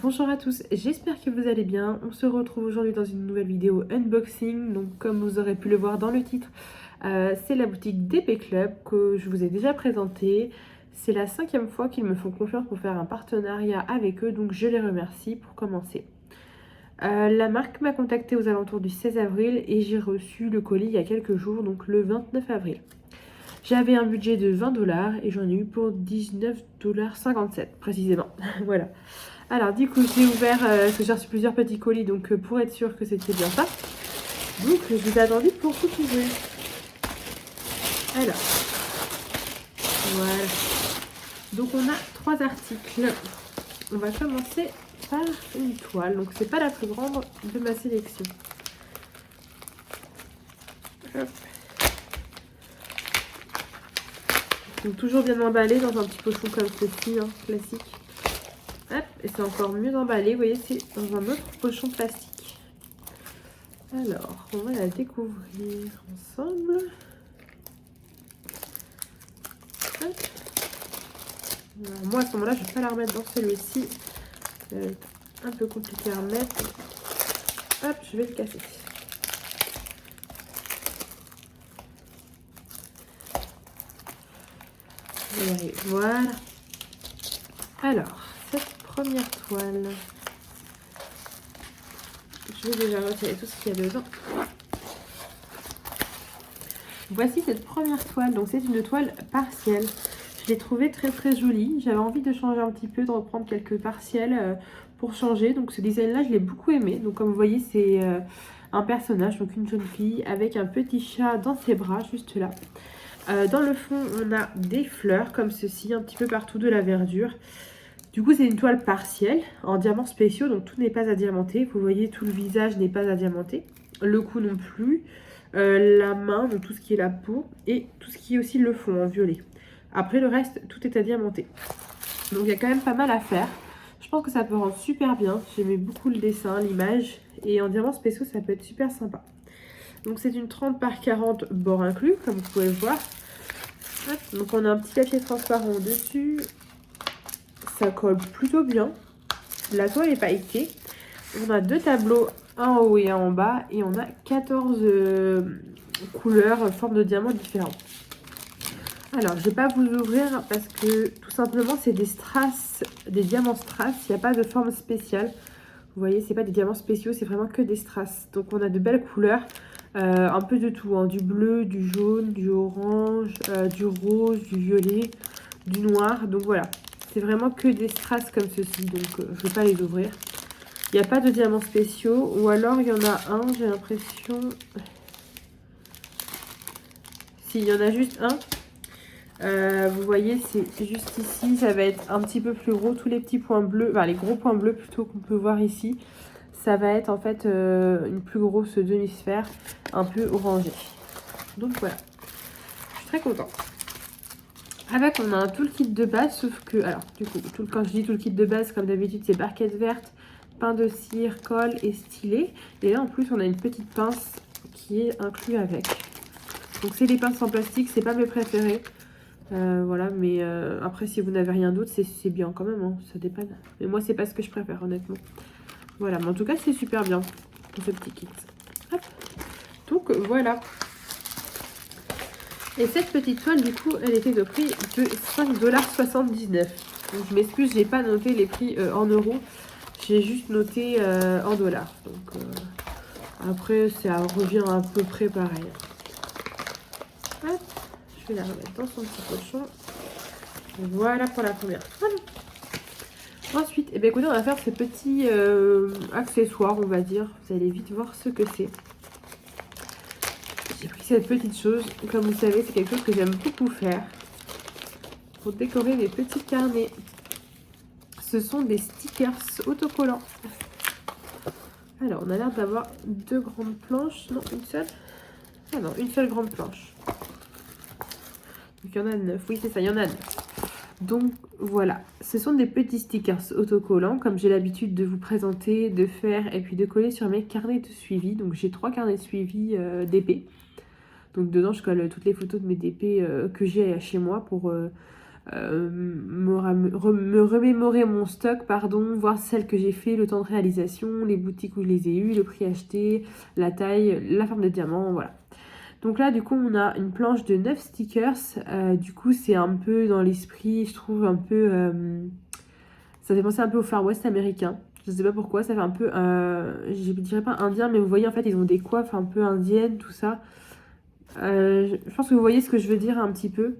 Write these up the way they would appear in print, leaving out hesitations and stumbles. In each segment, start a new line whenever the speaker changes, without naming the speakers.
Bonjour à tous, j'espère que vous allez bien. On se retrouve aujourd'hui dans une nouvelle vidéo unboxing. Donc comme vous aurez pu le voir dans le titre, c'est la boutique DP Club que je vous ai déjà présentée. C'est la 5e fois qu'ils me font confiance pour faire un partenariat avec eux, donc je les remercie pour commencer. La marque m'a contacté aux alentours du 16 avril et j'ai reçu le colis il y a quelques jours, donc le 29 avril. J'avais un budget de 20$ et j'en ai eu pour 19,57$ précisément. Voilà. Alors du coup j'ai ouvert, parce que j'ai reçu plusieurs petits colis, donc pour être sûr que c'était bien ça. Donc je vous ai attendu pour tout ouvrir. Alors, voilà. Donc on a 3 articles. On va commencer par une toile. Donc c'est pas la plus grande de ma sélection. Hop. Donc toujours bien emballé dans un petit pochon comme ceci, hein, classique. Hop, et c'est encore mieux emballé, vous voyez, c'est dans un autre pochon plastique. Alors, on va la découvrir ensemble. Hop. Alors, moi, à ce moment-là, je ne vais pas la remettre dans celui-ci. C'est un peu compliqué à remettre. Hop, je vais le casser. Voilà. Alors, cette première toile, je vais déjà retirer tout ce qu'il y a dedans. Voici cette première toile, donc c'est une toile partielle. Je l'ai trouvée très très jolie. J'avais envie de changer un petit peu, de reprendre quelques partiels pour changer. Donc ce design là je l'ai beaucoup aimé. Donc comme vous voyez c'est un personnage, donc une jeune fille avec un petit chat dans ses bras juste là. Dans le fond on a des fleurs comme ceci, un petit peu partout, de la verdure. Du coup c'est une toile partielle en diamants spéciaux, donc tout n'est pas à diamanter. Vous voyez tout le visage n'est pas à diamanter, le cou non plus, la main, donc tout ce qui est la peau et tout ce qui est aussi le fond en violet. Après le reste tout est à diamanter. Donc il y a quand même pas mal à faire. Je pense que ça peut rendre super bien. J'aimais beaucoup le dessin, l'image, et en diamants spéciaux ça peut être super sympa. Donc c'est une 30 par 40 bord inclus comme vous pouvez le voir. Hop. Donc on a un petit papier transparent au-dessus. Ça colle plutôt bien. La toile est pailletée. On a 2 tableaux, un en haut et un en bas. Et on a 14 couleurs, formes de diamants différentes. Alors, je ne vais pas vous ouvrir parce que tout simplement, c'est des strass, des diamants strass. Il n'y a pas de forme spéciale. Vous voyez, c'est pas des diamants spéciaux, c'est vraiment que des strass. Donc, on a de belles couleurs. Un peu de tout, hein, du bleu, du jaune, du orange, du rose, du violet, du noir. Donc, voilà. C'est vraiment que des strass comme ceci. Donc, je ne vais pas les ouvrir. Il n'y a pas de diamants spéciaux. Ou alors, il y en a un, j'ai l'impression. Si, il y en a juste un. Vous voyez, c'est juste ici, ça va être un petit peu plus gros. Tous les petits points bleus, enfin les gros points bleus plutôt qu'on peut voir ici, ça va être en fait une plus grosse demi-sphère, un peu orangée. Donc voilà, je suis très contente. Avec, on a un toolkit de base, sauf que, alors du coup, quand je dis toolkit de base, comme d'habitude, c'est barquette verte, pain de cire, colle et stylet. Et là, en plus, on a une petite pince qui est inclue avec. Donc c'est des pinces en plastique, c'est pas mes préférés. Voilà, mais après si vous n'avez rien d'autre c'est bien quand même, hein, ça dépanne. Mais moi c'est pas ce que je préfère honnêtement. Voilà, mais en tout cas c'est super bien pour ce petit kit. Hop. Donc voilà. Et cette petite toile du coup elle était au prix de 5,79$. Donc je m'excuse, j'ai pas noté les prix en euros, j'ai juste noté en dollars. Donc après ça revient à peu près pareil. Hop. Je vais la remettre dans son petit pochon. Voilà pour la première toile. Ensuite, eh bien, écoutez, on va faire ces petits accessoires, on va dire. Vous allez vite voir ce que c'est. J'ai pris cette petite chose. Comme vous savez, c'est quelque chose que j'aime beaucoup faire pour décorer mes petits carnets. Ce sont des stickers autocollants. Alors, on a l'air d'avoir 2 grandes planches. Non, une seule. Ah non, une seule grande planche. Donc, il y en a 9. Oui, c'est ça, il y en a 9. Donc voilà, ce sont des petits stickers autocollants comme j'ai l'habitude de vous présenter, de faire et puis de coller sur mes carnets de suivi. Donc j'ai 3 carnets de suivi DP. Donc dedans je colle toutes les photos de mes DP que j'ai chez moi pour me remémorer mon stock, pardon, voir celles que j'ai fait, le temps de réalisation, les boutiques où je les ai eues, le prix acheté, la taille, la forme de diamant, voilà. Donc là, du coup, on a une planche de 9 stickers. Du coup, c'est un peu dans l'esprit, je trouve, un peu... ça fait penser un peu au Far West américain. Je sais pas pourquoi, ça fait un peu... je dirais pas indien, mais vous voyez, en fait, ils ont des coiffes un peu indiennes, tout ça. Je pense que vous voyez ce que je veux dire un petit peu.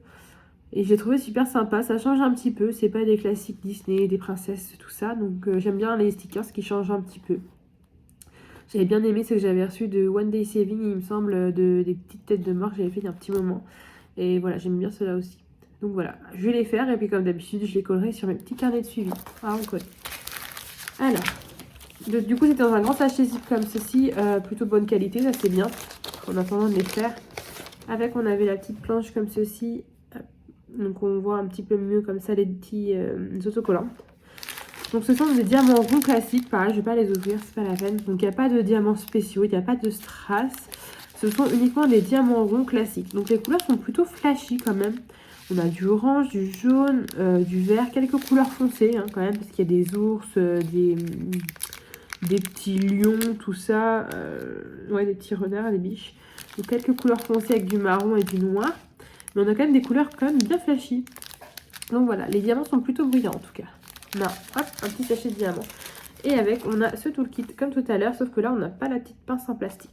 Et j'ai trouvé super sympa, ça change un petit peu. C'est pas des classiques Disney, des princesses, tout ça. Donc j'aime bien les stickers qui changent un petit peu. J'avais bien aimé ce que j'avais reçu de One Day Saving, il me semble, des petites têtes de mort que j'avais fait il y a un petit moment. Et voilà, j'aime bien cela aussi. Donc voilà, je vais les faire et puis comme d'habitude, je les collerai sur mes petits carnets de suivi. Ah, on colle. Alors, du coup, c'était dans un grand sachet zip comme ceci, plutôt bonne qualité, ça c'est bien. En attendant de les faire. Avec, on avait la petite planche comme ceci. Donc on voit un petit peu mieux comme ça les petits autocollants. Donc ce sont des diamants ronds classiques, pareil, je vais pas les ouvrir, c'est pas la peine. Donc il n'y a pas de diamants spéciaux, il n'y a pas de strass. Ce sont uniquement des diamants ronds classiques. Donc les couleurs sont plutôt flashy quand même. On a du orange, du jaune, du vert, quelques couleurs foncées hein, quand même, parce qu'il y a des ours, des petits lions, tout ça. Ouais, des petits renards, des biches. Donc quelques couleurs foncées avec du marron et du noir. Mais on a quand même des couleurs quand même bien flashy. Donc voilà, les diamants sont plutôt brillants en tout cas. On a hop, un petit sachet de diamants. Et avec, on a ce toolkit comme tout à l'heure, sauf que là, on n'a pas la petite pince en plastique.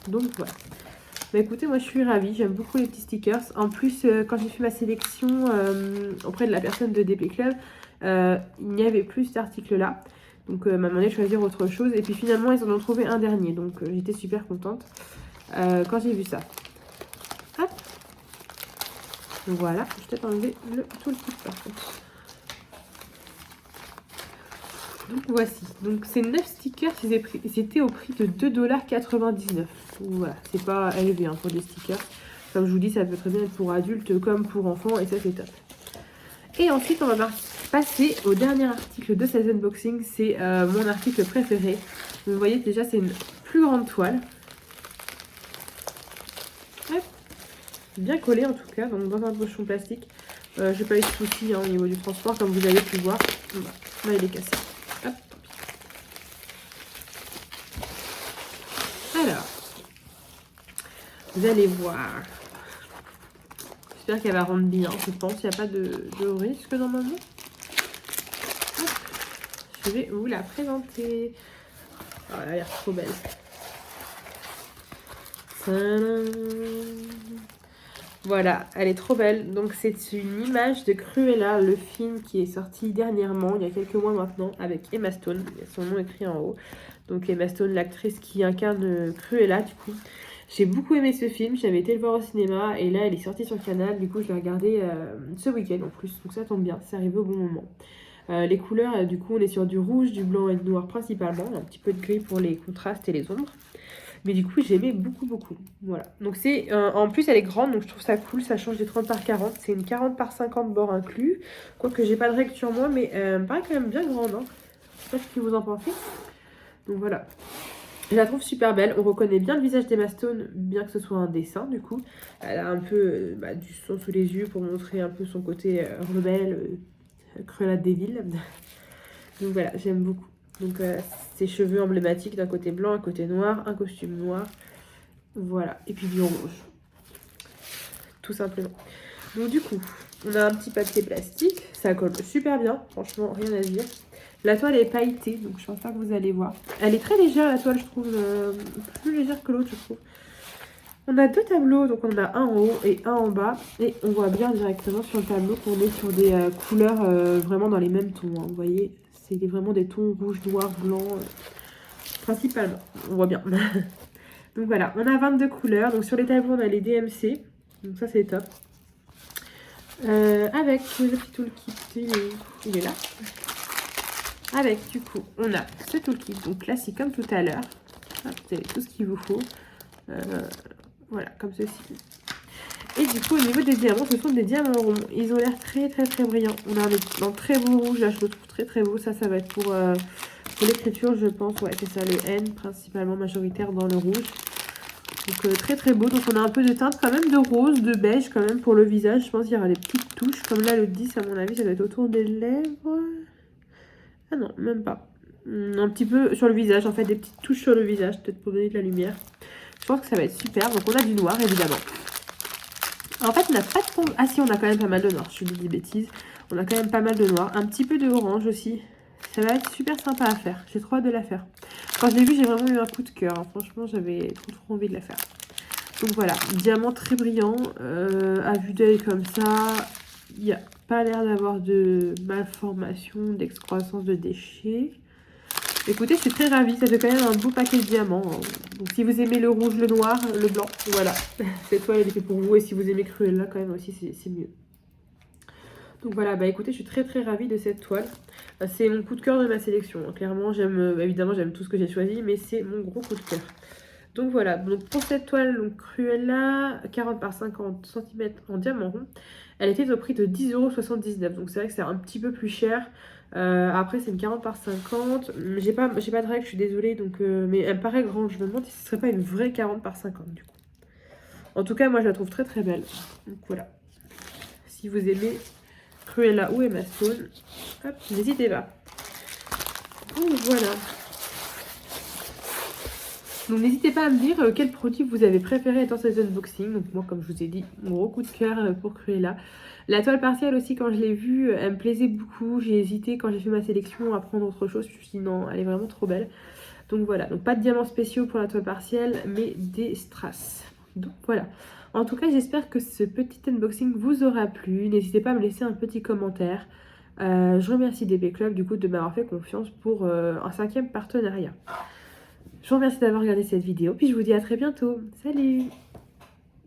Donc voilà. Bah écoutez, moi je suis ravie, j'aime beaucoup les petits stickers. En plus, quand j'ai fait ma sélection auprès de la personne de DP Club, il n'y avait plus cet article-là. Donc m'a demandé de choisir autre chose. Et puis finalement, ils en ont trouvé un dernier. Donc j'étais super contente quand j'ai vu ça. Hop. Voilà, je vais peut-être enlever le toolkit par contre. Donc voici, donc ces 9 stickers, c'était au prix de 2,99 $. Voilà, c'est pas élevé hein, pour des stickers. Comme je vous dis, ça peut très bien être pour adultes comme pour enfants et ça c'est top. Et ensuite, on va passer au dernier article de cet unboxing. C'est mon article préféré. Vous voyez déjà, c'est une plus grande toile. Hop. Bien collé en tout cas, donc dans un pochon plastique. J'ai pas eu de soucis hein, au niveau du transport, comme vous avez pu voir. Là, il est cassé. Hop. Alors, vous allez voir. J'espère qu'elle va rendre bien, je pense. Il n'y a pas de risque normalement. Hop. Je vais vous la présenter. Oh, elle a l'air trop belle. Voilà, elle est trop belle. Donc c'est une image de Cruella, le film qui est sorti dernièrement, il y a quelques mois maintenant, avec Emma Stone. Il y a son nom écrit en haut. Donc Emma Stone, l'actrice qui incarne Cruella du coup. J'ai beaucoup aimé ce film, j'avais été le voir au cinéma et là elle est sortie sur Canal. Du coup je l'ai regardé ce week-end en plus, donc ça tombe bien, c'est arrivé au bon moment. Les couleurs, du coup on est sur du rouge, du blanc et du noir principalement, un petit peu de gris pour les contrastes et les ombres. Mais du coup, j'aimais beaucoup. Voilà. Donc c'est en plus, elle est grande, donc je trouve ça cool. Ça change des 30 par 40. C'est une 40 par 50 bord inclus. Quoique j'ai pas de règle sur moi, mais elle me paraît quand même bien grande. Hein. Je sais pas ce que vous en pensez. Donc voilà. Je la trouve super belle. On reconnaît bien le visage d'Emma Stone, bien que ce soit un dessin du coup. Elle a un peu du sang sous les yeux pour montrer un peu son côté rebelle, Cruella de Vil. Donc voilà, j'aime beaucoup. Donc ses cheveux emblématiques d'un côté blanc, un côté noir, un costume noir. Voilà, et puis du rouge. Tout simplement. Donc du coup, on a un petit papier plastique. Ça colle super bien, franchement, rien à dire. La toile est pailletée, donc je pense pas que vous allez voir. Elle est très légère la toile, je trouve. Plus légère que l'autre, je trouve. On a deux tableaux, donc on a un en haut et un en bas. Et on voit bien directement sur le tableau qu'on est sur des couleurs vraiment dans les mêmes tons. Hein, vous voyez, c'est vraiment des tons rouge, noir, blanc, principalement. On voit bien. Donc voilà, on a 22 couleurs. Donc sur les tableaux, on a les DMC. Donc ça, c'est top. Avec le petit toolkit, il est là. Avec, du coup, on a ce toolkit, donc classique comme tout à l'heure. Vous avez tout ce qu'il vous faut. Voilà, comme ceci. Et du coup, au niveau des diamants, ce sont des diamants ronds. Ils ont l'air très brillants. On a un très beau rouge, là, je le trouve très beau. Ça va être pour l'écriture, je pense. Ouais, c'est ça, le N, principalement majoritaire dans le rouge. Donc très très beau. Donc on a un peu de teinte quand même de rose, de beige quand même pour le visage. Je pense qu'il y aura des petites touches. Comme là le 10 à mon avis ça doit être autour des lèvres. Ah non, même pas. Un petit peu sur le visage en fait, des petites touches sur le visage peut-être pour donner de la lumière. Je pense que ça va être super. Donc on a du noir évidemment. En fait on n'a pas de fond... Ah si, on a quand même pas mal de noir, je dis des bêtises. On a quand même pas mal de noir. Un petit peu de orange aussi. Ça va être super sympa à faire. J'ai trop hâte de la faire. Quand je l'ai vu, j'ai vraiment eu un coup de cœur. Hein. Franchement, j'avais trop envie de la faire. Donc voilà, diamant très brillant. À vue d'œil comme ça, il n'y a pas l'air d'avoir de malformation, d'excroissance de déchets. Écoutez, je suis très ravie. Ça fait quand même un beau paquet de diamants. Hein. Donc si vous aimez le rouge, le noir, le blanc, voilà. Cette toile, elle est faite pour vous. Et si vous aimez Cruella, quand même aussi, c'est mieux. Donc voilà, bah écoutez, je suis très ravie de cette toile. C'est mon coup de cœur de ma sélection. Clairement, évidemment, j'aime tout ce que j'ai choisi, mais c'est mon gros coup de cœur. Donc voilà, donc pour cette toile donc Cruella, 40 par 50 cm en diamant rond, elle était au prix de 10,79 €. Donc c'est vrai que c'est un petit peu plus cher. Après, c'est une 40 par 50. J'ai pas de règle, je suis désolée. Donc, mais elle me paraît grande. Je me demande si ce serait pas une vraie 40 par 50 du coup. En tout cas, moi je la trouve très belle. Donc voilà. Si vous aimez Cruella ou Emma Stone, hop, n'hésitez pas. Donc voilà. Donc n'hésitez pas à me dire quel produit vous avez préféré dans cet unboxing. Donc moi, comme je vous ai dit, mon gros coup de cœur pour Cruella. La toile partielle aussi, quand je l'ai vue, elle me plaisait beaucoup. J'ai hésité quand j'ai fait ma sélection à prendre autre chose. Je me suis dit non, elle est vraiment trop belle. Donc voilà, donc pas de diamants spéciaux pour la toile partielle, mais des strass. Donc voilà. En tout cas, j'espère que ce petit unboxing vous aura plu. N'hésitez pas à me laisser un petit commentaire. Je remercie DB Club du coup de m'avoir fait confiance pour un 5e partenariat. Je vous remercie d'avoir regardé cette vidéo, puis je vous dis à très bientôt. Salut!